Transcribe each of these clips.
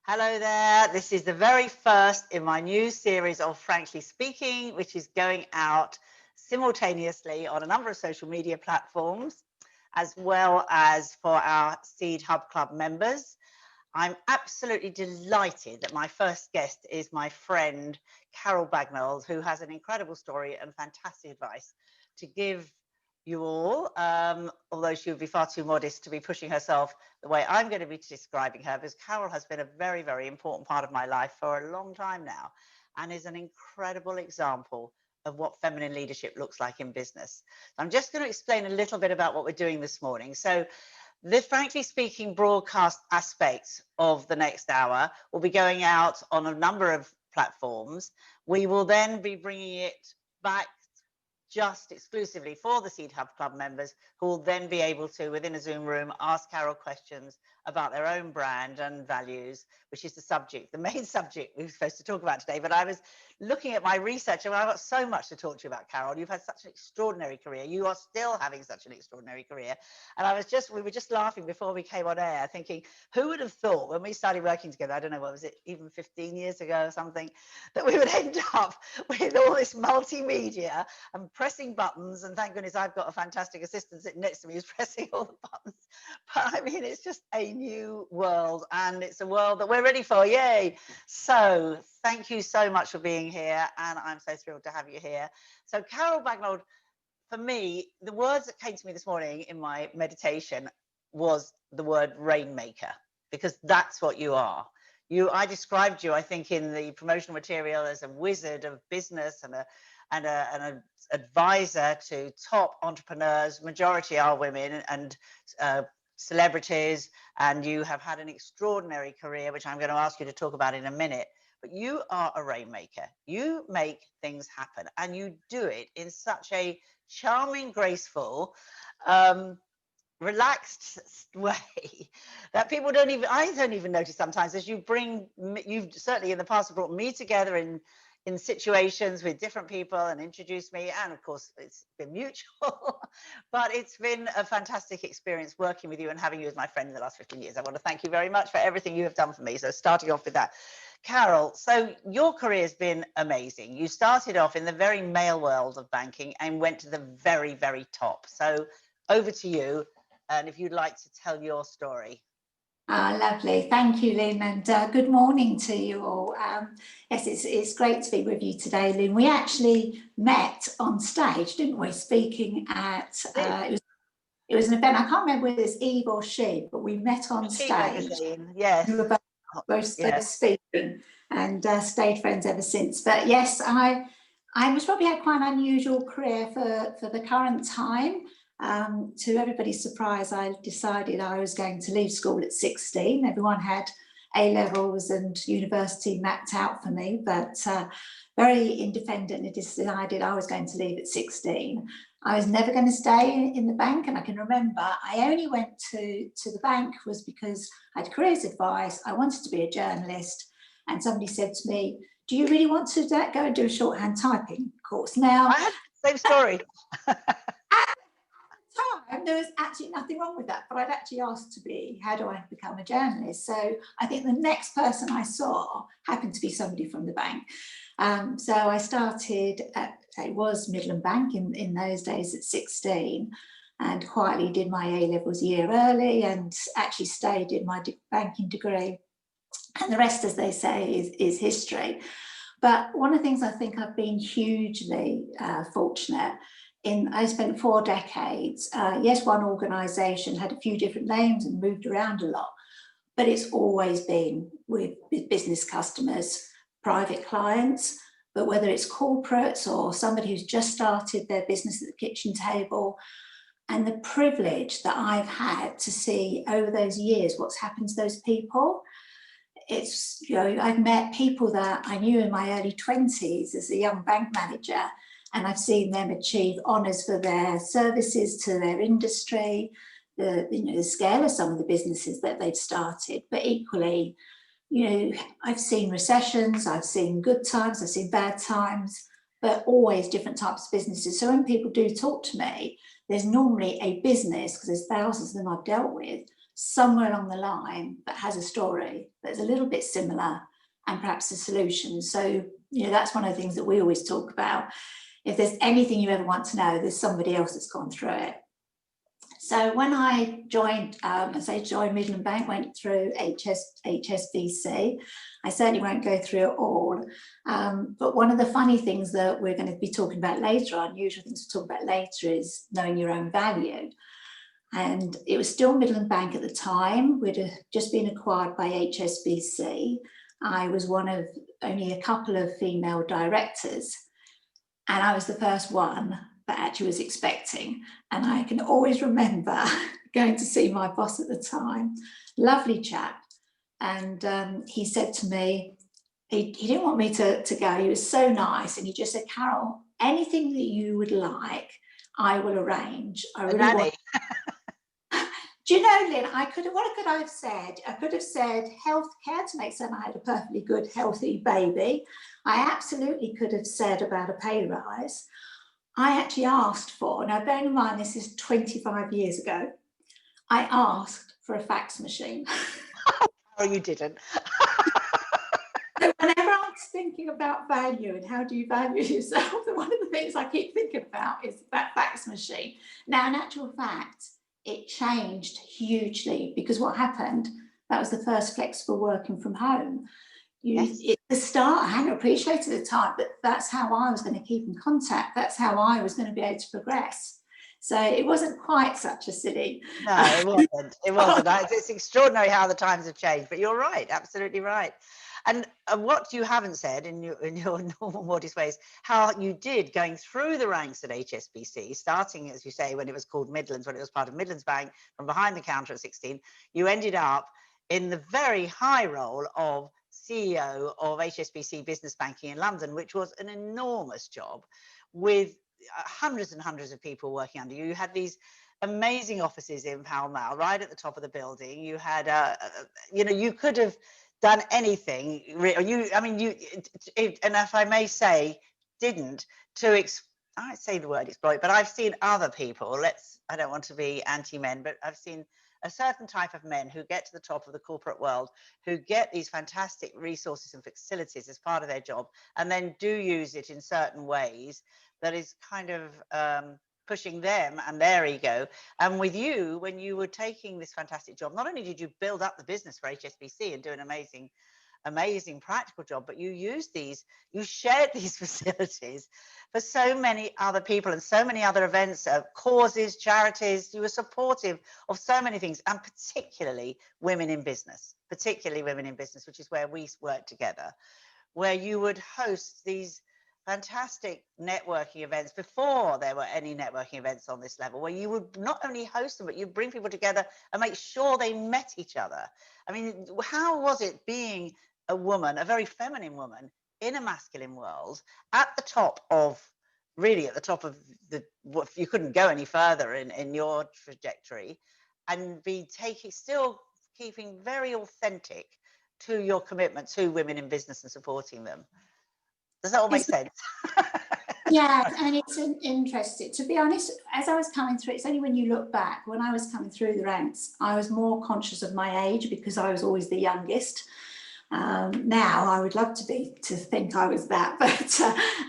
Hello there. This is the very first in my new series of Frankly Speaking, which is going out simultaneously on a number of social media platforms, as well as for our Seed Hub Club members. I'm absolutely delighted that my first guest is my friend, Carol Bagnald, who has an incredible story and fantastic advice to give you all, although she would be far too modest to be pushing herself the way I'm going to be describing her, because Carol has been a very, very important part of my life for a long time now and is an incredible example of what feminine leadership looks like in business. I'm just going to explain a little bit about what we're doing this morning. So the Frankly Speaking broadcast aspects of the next hour will be going out on a number of platforms. We will then be bringing it back just exclusively for the Seed Hub Club members, who will then be able to, within a Zoom room, ask Carol questions about their own brand and values, which is the main subject we were supposed to talk about today. But I was looking at my research and I've got so much to talk to you about, Carol. You've had such an extraordinary career. You are still having such an extraordinary career. And we were just laughing before we came on air, thinking, who would have thought when we started working together, I don't know, what was it, even 15 years ago or something, that we would end up with all this multimedia and pressing buttons. And thank goodness I've got a fantastic assistant sitting next to me who's pressing all the buttons. But I mean, it's just a new world, and it's a world that we're ready for. Yay. So thank you so much for being here, and I'm so thrilled to have you here. So Carol Bagnald, for me, the words that came to me this morning in my meditation was the word rainmaker, because that's what you are. I described you, I think, in the promotional material as a wizard of business and an advisor to top entrepreneurs. Majority are women and celebrities, and you have had an extraordinary career, which I'm going to ask you to talk about in a minute. But you are a rainmaker. You make things happen, and you do it in such a charming, graceful, relaxed way that people I don't even notice sometimes, as you've certainly in the past brought me together in situations with different people and introduced me, and of course it's been mutual. But it's been a fantastic experience working with you and having you as my friend in the last 15 years. I want to thank you very much for everything you have done for me. So starting off with that, Carol, so your career has been amazing. You started off in the very male world of banking and went to the very, very top. So over to you, and if you'd like to tell your story. Lovely. Thank you, Lynn, and good morning to you all. Yes, it's great to be with you today, Lynn. We actually met on stage, didn't we, speaking at, it was an event, I can't remember whether it's Eve or She, but we met on stage. Yes. We were both speaking and stayed friends ever since. But yes, I was probably had quite an unusual career for the current time. To everybody's surprise, I decided I was going to leave school at 16. Everyone had A-levels and university mapped out for me, but very independently decided I was going to leave at 16. I was never going to stay in the bank, and I can remember I only went to the bank was because I had careers advice. I wanted to be a journalist, and somebody said to me, "Do you really want to go and do a shorthand typing course?" Now, I had the same story. There was actually nothing wrong with that, but I'd actually asked to be, how do I become a journalist? So I think the next person I saw happened to be somebody from the bank. So I started at, it was Midland Bank in those days at 16, and quietly did my A-levels a year early and actually stayed in my banking degree. And the rest, as they say, is history. But one of the things I think I've been hugely fortunate I spent 4 decades. Yes, one organisation had a few different names and moved around a lot, but it's always been with business customers, private clients, but whether it's corporates or somebody who's just started their business at the kitchen table, and the privilege that I've had to see over those years what's happened to those people. It's, I've met people that I knew in my early 20s as a young bank manager, and I've seen them achieve honours for their services to their industry, the scale of some of the businesses that they've started. But equally, I've seen recessions, I've seen good times, I've seen bad times, but always different types of businesses. So when people do talk to me, there's normally a business, because there's thousands of them I've dealt with, somewhere along the line that has a story that's a little bit similar and perhaps a solution. So, that's one of the things that we always talk about. If there's anything you ever want to know, there's somebody else that's gone through it. So when I joined, joined Midland Bank, went through HSBC. I certainly won't go through it all. But one of the funny things that we're going to be talking about later, unusual things to talk about later, is knowing your own value. And it was still Midland Bank at the time. We'd just been acquired by HSBC. I was one of only a couple of female directors, and I was the first one that actually was expecting. And I can always remember going to see my boss at the time, lovely chap. And he said to me, he didn't want me to go. He was so nice. And he just said, Carol, anything that you would like, I will arrange. I really want. Do you know, Lynn, what could I have said? I could have said healthcare to make certain I had a perfectly good, healthy baby. I absolutely could have said about a pay rise. I actually asked for, now bear in mind, this is 25 years ago, I asked for a fax machine. Oh, you didn't. So whenever I was thinking about value and how do you value yourself, one of the things I keep thinking about is that fax machine. Now, in actual fact, it changed hugely, because what happened, that was the first flexible working from home. At the start, I hadn't appreciated the time, but that's how I was going to keep in contact. That's how I was going to be able to progress. So it wasn't quite such a silly. No, it wasn't. It wasn't. It's extraordinary how the times have changed, but you're right, absolutely right. And what you haven't said in your normal modest ways, how you did going through the ranks at HSBC, starting, as you say, when it was called Midlands, when it was part of Midlands Bank, from behind the counter at 16, you ended up in the very high role of CEO of HSBC Business Banking in London, which was an enormous job with hundreds and hundreds of people working under you. You had these amazing offices in Pall Mall, right at the top of the building. You had, you could have done anything. And if I may say, didn't to I say the word exploit, but I've seen other people. I don't want to be anti-men, but I've seen a certain type of men who get to the top of the corporate world, who get these fantastic resources and facilities as part of their job, and then do use it in certain ways that is kind of pushing them and their ego. And with you, when you were taking this fantastic job, not only did you build up the business for HSBC and do an amazing practical job, but you shared these facilities for so many other people and so many other events, causes, charities. You were supportive of so many things, and particularly women in business, which is where we work together, where you would host these fantastic networking events before there were any networking events on this level, where you would not only host them, but you'd bring people together and make sure they met each other. I mean, how was it being a woman, a very feminine woman in a masculine world, at the top of you couldn't go any further in your trajectory, and still keeping very authentic to your commitment to women in business and supporting them? Does that all make sense? Yeah, and it's interesting. To be honest, as I was coming through, it's only when you look back, when I was coming through the ranks, I was more conscious of my age because I was always the youngest. Now I would love to think I was that, but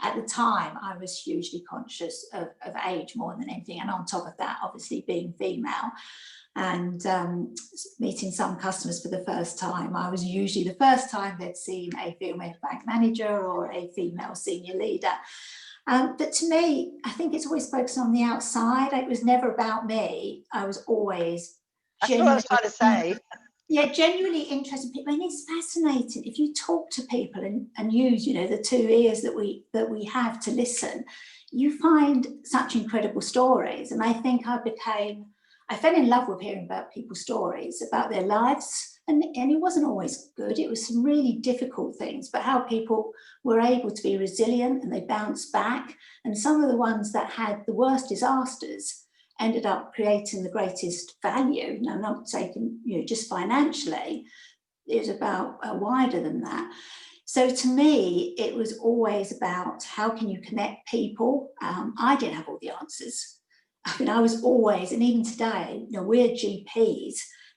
at the time I was hugely conscious of age more than anything. And on top of that, obviously being female and meeting some customers for the first time, I was usually the first time they'd seen a female bank manager or a female senior leader. But to me, I think it's always focused on the outside. It was never about me. I was always That's what I was trying to say. Yeah, genuinely interested in people, and it's fascinating if you talk to people and use, the 2 ears that we have to listen. You find such incredible stories, and I think I fell in love with hearing about people's stories about their lives, and it wasn't always good. It was some really difficult things, but how people were able to be resilient and they bounced back. And some of the ones that had the worst disasters ended up creating the greatest value. Now, I'm not taking, just financially, it was about wider than that. So to me, it was always about how can you connect people? I didn't have all the answers. I mean, I was always, and even today, we're GPs,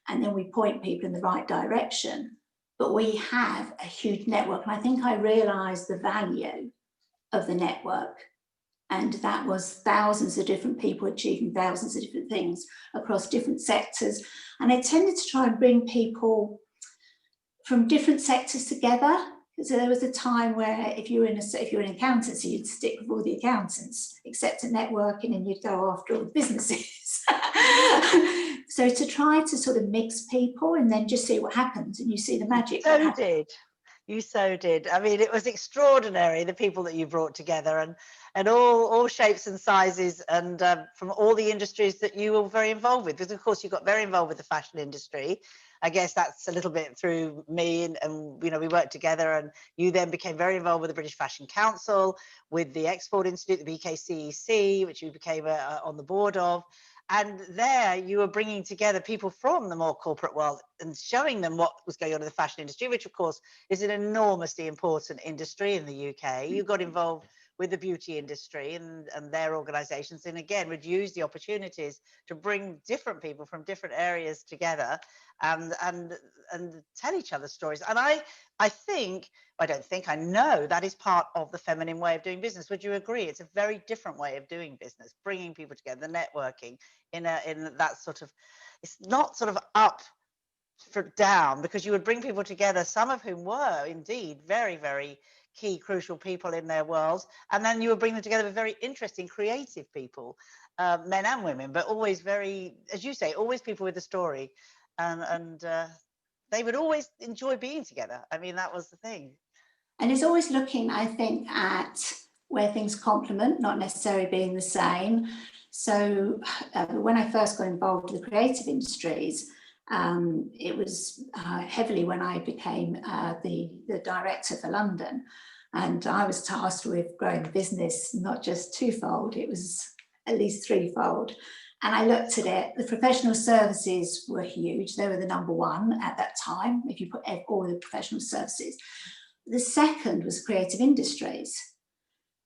and then we point people in the right direction. But we have a huge network, and I think I realised the value of the network. And that was thousands of different people achieving thousands of different things across different sectors. And I tended to try and bring people from different sectors together. So there was a time where if you were in an accountancy, you'd stick with all the accountants, except at networking, and you'd go after all the businesses. So to try to sort of mix people and then just see what happens, and you see the magic. You so did. I mean, it was extraordinary, the people that you brought together, and all shapes and sizes, and from all the industries that you were very involved with. Because of course you got very involved with the fashion industry. I guess that's a little bit through me, and you know, we worked together, and you then became very involved with the British Fashion Council, with the Export Institute, the BKCEC, which you became on the board of. And there you were bringing together people from the more corporate world and showing them what was going on in the fashion industry, which of course is an enormously important industry in the UK. You got involved with the beauty industry and their organizations, and again would use the opportunities to bring different people from different areas together and tell each other stories. And I know that is part of the feminine way of doing business. Would you agree? It's a very different way of doing business, bringing people together, networking in that sort of, it's not sort of up for down, because you would bring people together, some of whom were indeed very, very key, crucial people in their worlds, and then you would bring them together with very interesting, creative people, men and women, but always very, as you say, always people with a story, and they would always enjoy being together. I mean, that was the thing. And it's always looking, I think, at where things complement, not necessarily being the same. So when I first got involved with the creative industries, it was heavily when I became the director for London, and I was tasked with growing the business, not just twofold, it was at least threefold. And I looked at it, the professional services were huge. They were the number one at that time, if you put all the professional services. The second was creative industries.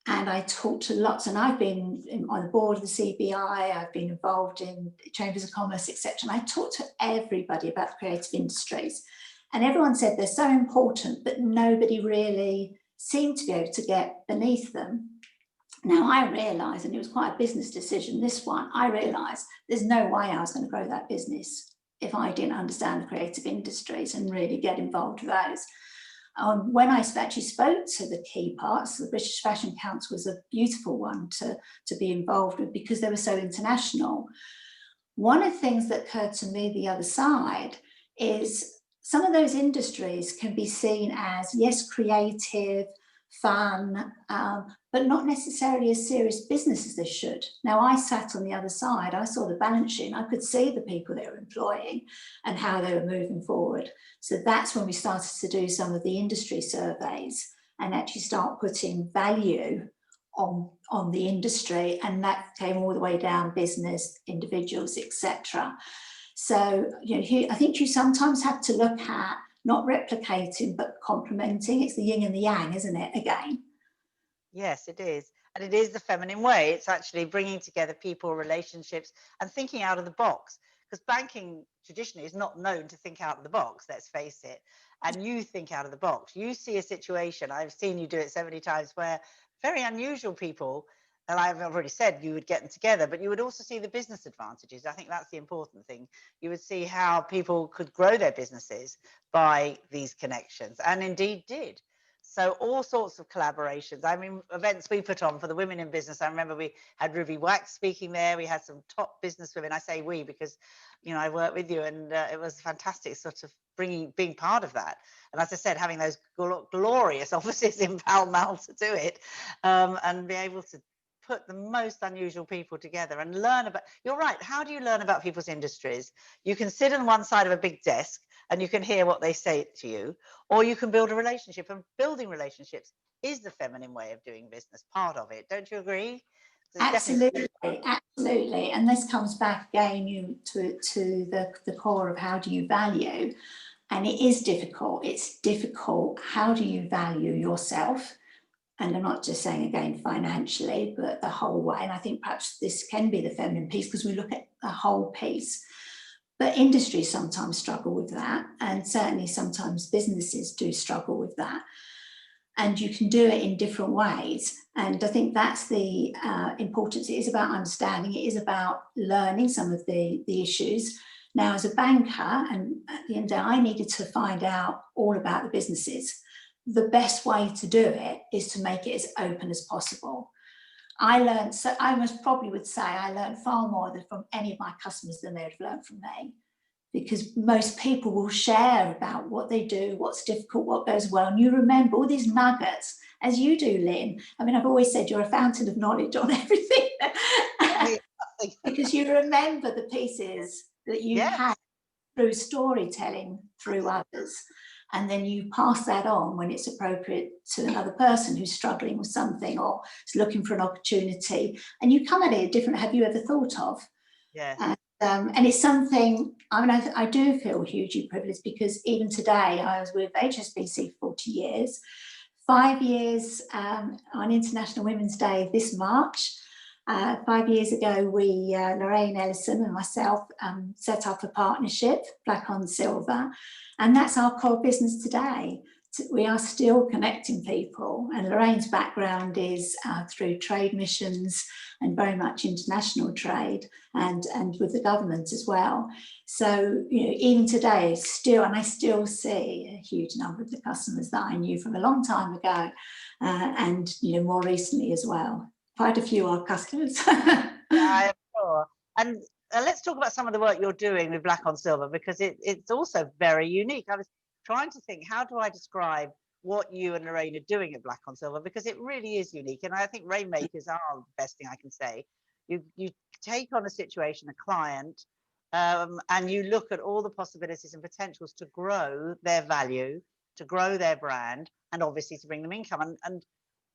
And I talked to lots, and I've been on the board of the CBI, I've been involved in chambers of commerce, etc. And I talked to everybody about the creative industries. And everyone said they're so important, but nobody really seemed to be able to get beneath them. Now I realised, and it was quite a business decision, this one, I realised there's no way I was going to grow that business if I didn't understand the creative industries and really get involved with those. When I actually spoke to the key parts, the British Fashion Council was a beautiful one to be involved with because they were so international. One of the things that occurred to me the other side is some of those industries can be seen as, yes, creative, fun, but not necessarily as serious business as they should. Now, I sat on the other side, I saw the balance sheet, and I could see the people they were employing and how they were moving forward. So that's when we started to do some of the industry surveys and actually start putting value on the industry, and that came all the way down business, individuals, etc. So, you know, I think you sometimes have to look at not replicating, but complementing. It's the yin and the yang, isn't it, again? Yes, it is. And it is the feminine way. It's actually bringing together people, relationships, and thinking out of the box. Because banking traditionally is not known to think out of the box, let's face it. And you think out of the box. You see a situation, I've seen you do it so many times, where very unusual people, and I've already said you would get them together, but you would also see the business advantages. I think that's the important thing. You would see how people could grow their businesses by these connections, and indeed did. So all sorts of collaborations. I mean, events we put on for the women in business. I remember we had Ruby Wax speaking there. We had some top business women. I say we because, you know, I worked with you, and it was fantastic sort of being part of that. And as I said, having those glorious offices in Pall Mall to do it, and be able to put the most unusual people together and learn about, you're right, how do you learn about people's industries? You can sit on one side of a big desk and you can hear what they say to you, or you can build a relationship, and building relationships is the feminine way of doing business, part of it. Don't you agree? Absolutely, absolutely. And this comes back again to the core of how do you value? And it is difficult. It's difficult. How do you value yourself? And I'm not just saying, again, financially, but the whole way. And I think perhaps this can be the feminine piece, because we look at the whole piece. But industries sometimes struggle with that, and certainly sometimes businesses do struggle with that. And you can do it in different ways. And I think that's the importance. It is about understanding, it is about learning some of the issues. Now, as a banker, and at the end of the day, I needed to find out all about the businesses. The best way to do it is to make it as open as possible. I learned, so I most probably would say I learned far more from any of my customers than they would have learned from me, because most people will share about what they do, what's difficult, what goes well, and you remember all these nuggets, as you do, Lynn. I mean, I've always said you're a fountain of knowledge on everything, because you remember the pieces that you had through storytelling through others, and then you pass that on when it's appropriate to another person who's struggling with something or is looking for an opportunity, and you come at it different. Have you ever thought of? Yes. And it's something, I mean, I do feel hugely privileged, because even today, I was with HSBC for 40 years, 5 years on International Women's Day this March. 5 years ago, we, Lorraine Ellison and myself, set up a partnership, Black on Silver, and that's our core business today. We are still connecting people, and Lorraine's background is through trade missions and very much international trade, and with the government as well. So, you know, even today, still, and I still see a huge number of the customers that I knew from a long time ago, and, you know, more recently as well. Quite a few are customers. Yeah, I'm sure. And let's talk about some of the work you're doing with Black on Silver, because it's also very unique. I was trying to think, how do I describe what you and Lorraine are doing at Black on Silver, because it really is unique. And I think rainmakers are the best thing I can say. You take on a situation, a client, and you look at all the possibilities and potentials to grow their value, to grow their brand, and obviously to bring them income. And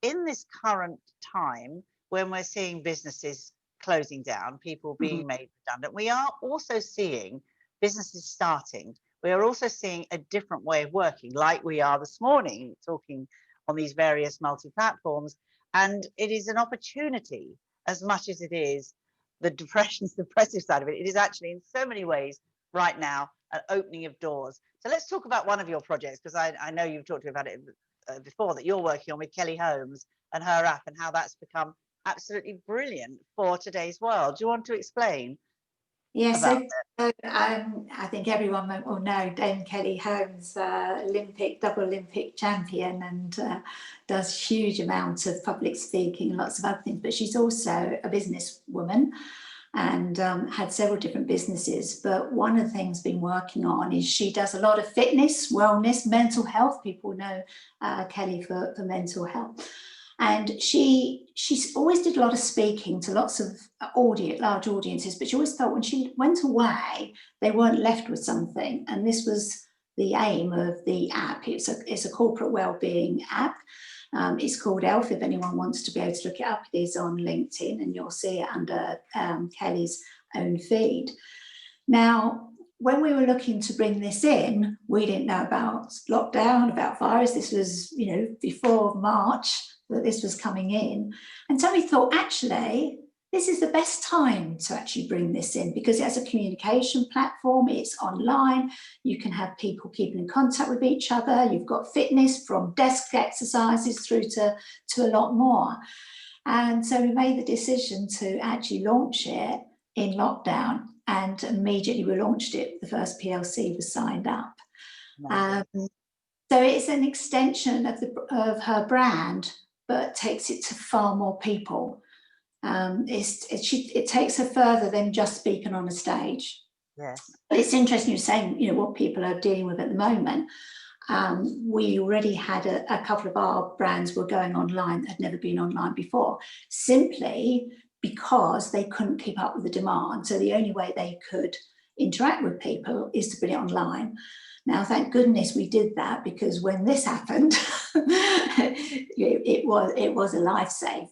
in this current time, when we're seeing businesses closing down, people being made redundant, we are also seeing businesses starting. We are also seeing a different way of working, like we are this morning, talking on these various multi-platforms. And it is an opportunity, as much as it is the depressive side of it. It is actually in so many ways right now an opening of doors. So let's talk about one of your projects, because I know you've talked about it before, that you're working on with Kelly Holmes and her app, and how that's become absolutely brilliant for today's world. Do you want to explain? Yes, I think everyone will know Dame Kelly Holmes, double Olympic champion, and does huge amounts of public speaking, lots of other things. But she's also a businesswoman, and had several different businesses. But one of the things I've been working on is she does a lot of fitness, wellness, mental health. People know Kelly for mental health. And she's always did a lot of speaking to lots of large audiences, but she always felt when she went away, they weren't left with something. And this was the aim of the app. It's a corporate wellbeing app. It's called Elf, if anyone wants to be able to look it up. It is on LinkedIn, and you'll see it under Kelly's own feed. Now, when we were looking to bring this in, we didn't know about lockdown, about virus. This was, you know, before March that this was coming in. And so we thought, actually, this is the best time to actually bring this in, because it has a communication platform, it's online, you can have people keeping in contact with each other, you've got fitness from desk exercises through to a lot more. And so we made the decision to actually launch it in lockdown, and immediately we launched it. The first PLC was signed up. So it's an extension of her brand, but takes it to far more people. It takes her further than just speaking on a stage. Yes. But it's interesting you're saying, you know, what people are dealing with at the moment. We already had a couple of our brands were going online that had never been online before, simply because they couldn't keep up with the demand. So the only way they could interact with people is to put it online. Now, thank goodness we did that, because when this happened, it was a lifesaver.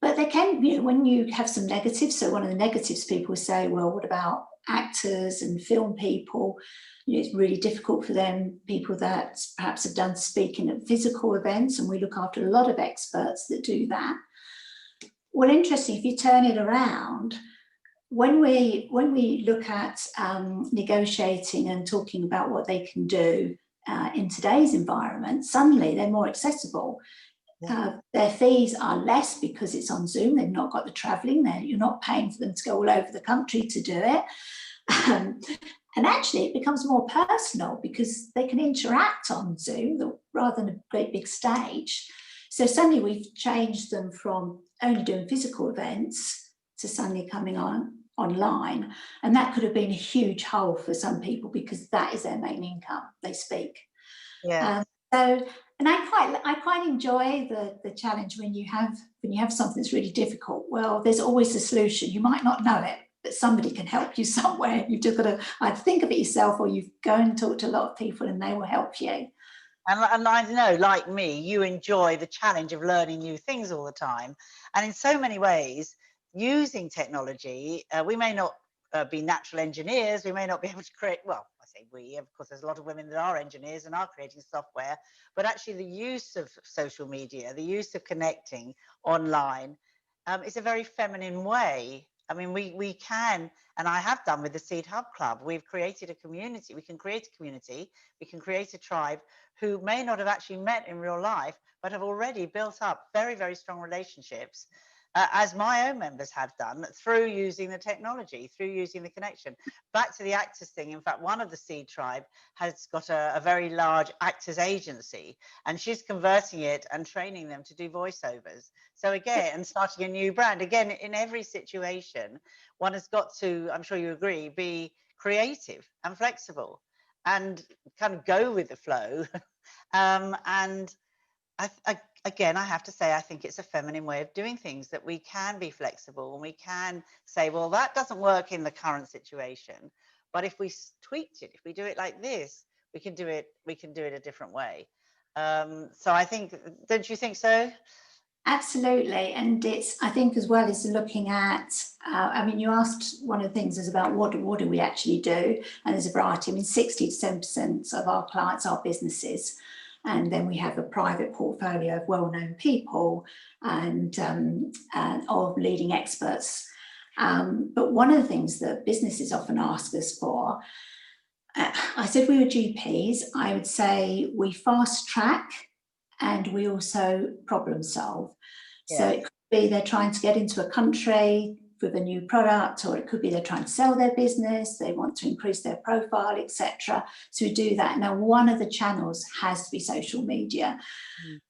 But they can, you know, when you have some negatives, so one of the negatives people say, well, what about actors and film people? You know, it's really difficult for them, people that perhaps have done speaking at physical events, and we look after a lot of experts that do that. Well, interesting, if you turn it around, when we look at negotiating and talking about what they can do in today's environment, suddenly they're more accessible. Their fees are less because it's on Zoom. They've not got the travelling there. You're not paying for them to go all over the country to do it. And actually it becomes more personal because they can interact on Zoom rather than a great big stage. So suddenly we've changed them from only doing physical events to suddenly coming online. And that could have been a huge hole for some people because that is their main income. They speak. Yeah. And I quite enjoy the challenge when you have something that's really difficult. Well, there's always a solution. You might not know it, but somebody can help you somewhere. You've just got to either think of it yourself, or you go and talk to a lot of people and they will help you. And I know, like me, you enjoy the challenge of learning new things all the time. And in so many ways, using technology, we may not be natural engineers. We may not be able to create, well, I say we, of course, there's a lot of women that are engineers and are creating software, but actually the use of social media, the use of connecting online is a very feminine way. I mean, we can, and I have done with the Seed Hub Club, we've created a community. We can create a community, we can create a tribe who may not have actually met in real life, but have already built up very, very strong relationships, as my own members have done, through using the technology, through using the connection. Back to the actors thing, in fact, one of the Seed tribe has got a very large actors agency, and she's converting it and training them to do voiceovers. So again, and starting a new brand. Again, in every situation, one has got to, I'm sure you agree, be creative and flexible and kind of go with the flow. And again, I have to say, I think it's a feminine way of doing things, that we can be flexible and we can say, well, that doesn't work in the current situation, but if we tweaked it, if we do it like this, we can do it a different way. So I think, don't you think so? Absolutely. And I think as well as looking at, I mean, you asked, one of the things is about what do we actually do? And there's a variety. I mean, 60 to 7% of our clients are businesses. And then we have a private portfolio of well-known people and of leading experts. But one of the things that businesses often ask us for, I said we were GPs, I would say we fast track and we also problem solve. Yeah. So it could be they're trying to get into a country with a new product, or it could be they're trying to sell their business, they want to increase their profile, etc. So we do that. Now, one of the channels has to be social media.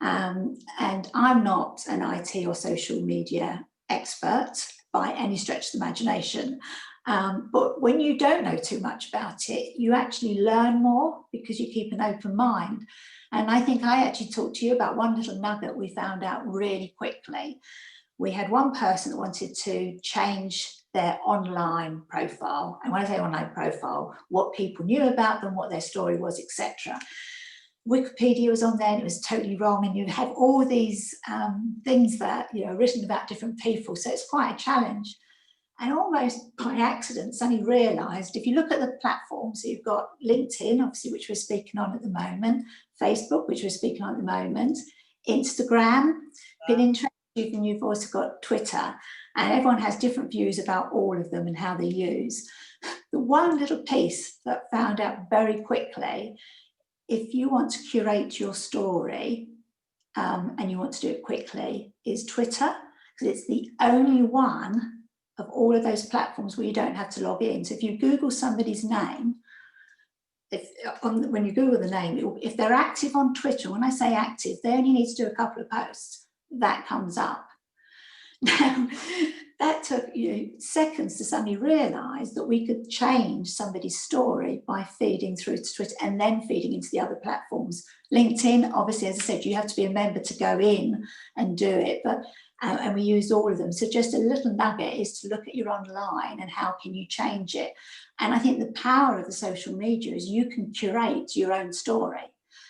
And I'm not an IT or social media expert by any stretch of the imagination. But when you don't know too much about it, you actually learn more because you keep an open mind. And I think I actually talked to you about one little nugget we found out really quickly. We had one person that wanted to change their online profile. And when I say online profile, what people knew about them, what their story was, etc. Wikipedia was on there and it was totally wrong. And you have all these things that, written about different people. So it's quite a challenge. And almost by accident, suddenly realised, if you look at the platforms, you've got LinkedIn, obviously, which we're speaking on at the moment, Facebook, which we're speaking on at the moment, Instagram, Pinterest, and you've also got Twitter, and everyone has different views about all of them and how they use. The one little piece that I found out very quickly, if you want to curate your story and you want to do it quickly, is Twitter, because it's the only one of all of those platforms where you don't have to log in. So if you Google somebody's name, when you Google the name, if they're active on Twitter, when I say active, they only need to do a couple of posts, that comes up. Now, that took seconds to suddenly realise that we could change somebody's story by feeding through to Twitter and then feeding into the other platforms. LinkedIn, obviously, as I said, you have to be a member to go in and do it, but and we used all of them. So just a little nugget is to look at your online and how can you change it. And I think the power of the social media is you can curate your own story.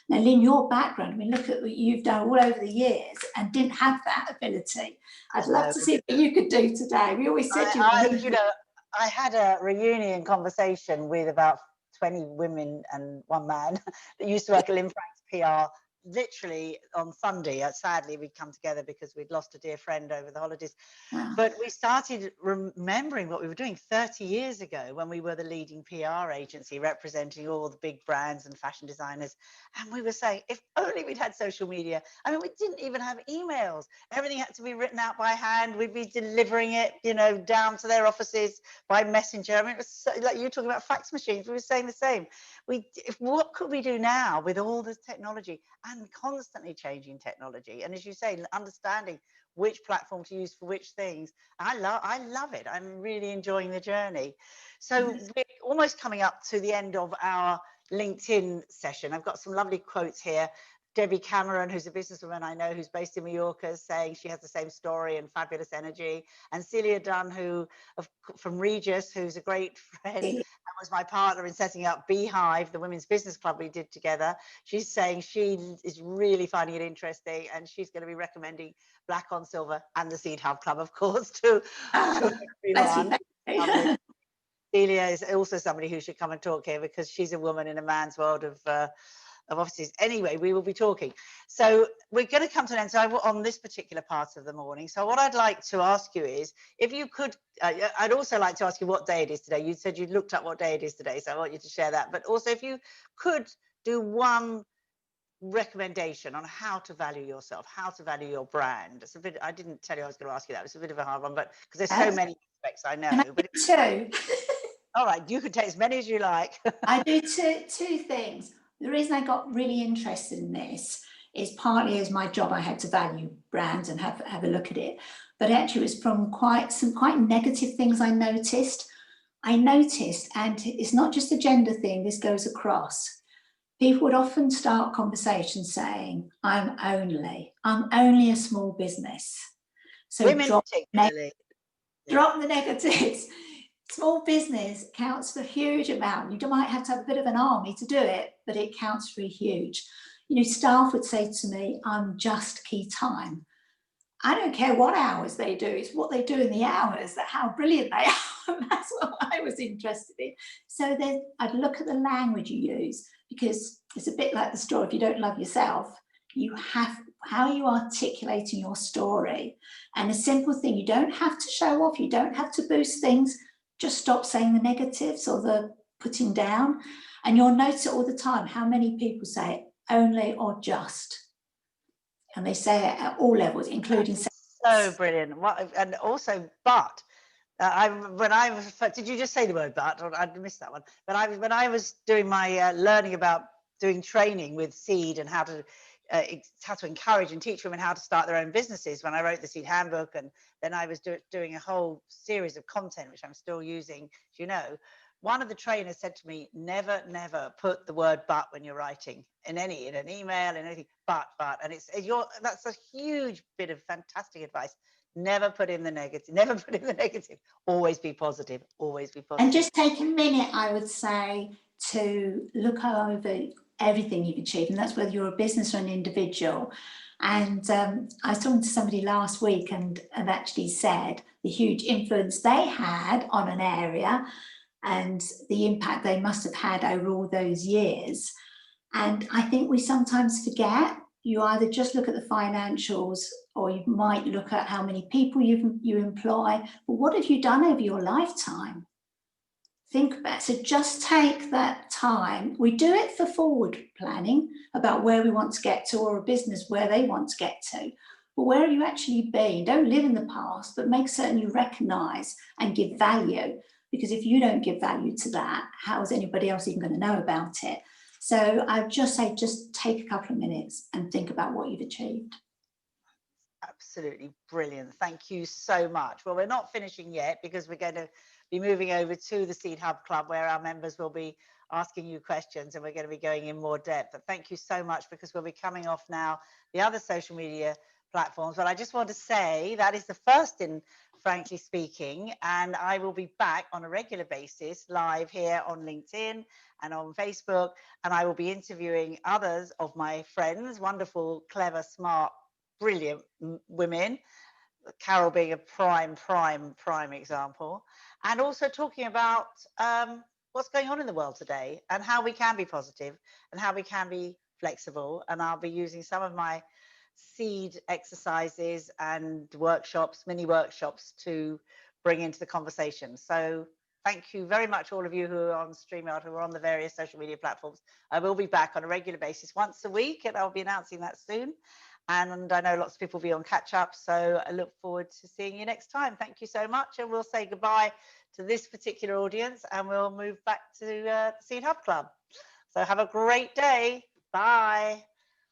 Now, Lynn, your background, I mean, look at what you've done all over the years and didn't have that ability. I'd love to see what you could do today. We always said I had a reunion conversation with about 20 women and one man that used to work at Lynn Frank's PR literally on Sunday, sadly, we'd come together because we'd lost a dear friend over the holidays. Wow. But we started remembering what we were doing 30 years ago when we were the leading PR agency representing all the big brands and fashion designers. And we were saying, if only we'd had social media. I mean, we didn't even have emails. Everything had to be written out by hand. We'd be delivering it, down to their offices by messenger. I mean, it was so, like you were talking about fax machines. We were saying the same. What could we do now with all this technology and constantly changing technology? And as you say, understanding which platform to use for which things. I love it. I'm really enjoying the journey. So we're almost coming up to the end of our LinkedIn session. I've got some lovely quotes here. Debbie Cameron, who's a businesswoman I know, who's based in Mallorca, is saying she has the same story and fabulous energy. And Celia Dunn, from Regis, who's a great friend and was my partner in setting up Beehive, the women's business club we did together. She's saying she is really finding it interesting, and she's going to be recommending Black on Silver and the Seed Hub Club, of course, to everyone. Celia is also somebody who should come and talk here because she's a woman in a man's world of offices. Anyway, we will be talking. So we're going to come to an end on this particular part of the morning. So what I'd like to ask you is, if you could, I'd also like to ask you what day it is today. You said you looked up what day it is today, so I want you to share that. But also, if you could do one recommendation on how to value yourself, how to value your brand. It's a bit, I didn't tell you I was going to ask you that. It's a bit of a hard one, but because there's so many aspects, I know. But two. All right, you can take as many as you like. I do two things. The reason I got really interested in this is partly as my job, I had to value brands and have a look at it. But actually it was from some quite negative things I noticed. And it's not just a gender thing, this goes across. People would often start conversations saying, I'm only a small business. So women particularly. Drop the negatives. Small business counts for a huge amount. You might have to have a bit of an army to do it, but it counts for huge. Staff would say to me, I'm just key time. I don't care what hours they do, it's what they do in the hours, how brilliant they are. That's what I was interested in. So then I'd look at the language you use, because it's a bit like the story. If you don't love yourself, you have how you articulating your story. And a simple thing, you don't have to show off, you don't have to boost things. Just stop saying the negatives or the putting down. And you'll notice it all the time, how many people say only or just. And they say it at all levels, including... So brilliant. And also, but. Did you just say the word but? Or I missed that one. But when I was doing my learning about doing training with Seed and how to encourage and teach women how to start their own businesses, when I wrote the Seed Handbook, and then I was doing a whole series of content, which I'm still using, one of the trainers said to me, never put the word but when you're writing in an email, in anything, but, and that's a huge bit of fantastic advice. Never put in the negative, always be positive, And just take a minute, I would say, to look over everything you've achieved, and that's whether you're a business or an individual. And I was talking to somebody last week and actually said the huge influence they had on an area and the impact they must have had over all those years. And I think we sometimes forget. You either just look at the financials, or you might look at how many people you employ, but what have you done over your lifetime? Think about it. So just take that time. We do it for forward planning about where we want to get to, or a business where they want to get to. But where have you actually been? Don't live in the past, but make certain you recognise and give value. Because if you don't give value to that, how is anybody else even going to know about it? So I'd just say, just take a couple of minutes and think about what you've achieved. Absolutely brilliant. Thank you so much. Well, we're not finishing yet, because we're going to be moving over to the Seed Hub Club, where our members will be asking you questions, and we're going to be going in more depth. But thank you so much, because we'll be coming off now the other social media platforms. But I just want to say that is the first in Frankly Speaking, and I will be back on a regular basis live here on LinkedIn and on Facebook, and I will be interviewing others of my friends, wonderful, clever, smart, brilliant women, Carol being a prime example, and also talking about what's going on in the world today and how we can be positive and how we can be flexible, and I'll be using some of my seed exercises and workshops, mini workshops, to bring into the conversation. So thank you very much, all of you who are on StreamYard, who are on the various social media platforms. I will be back on a regular basis once a week, and I'll be announcing that soon. And I know lots of people will be on catch up, so I look forward to seeing you next time. Thank you so much, and we'll say goodbye to this particular audience, and we'll move back to the Seed Hub Club. So have a great day. Bye.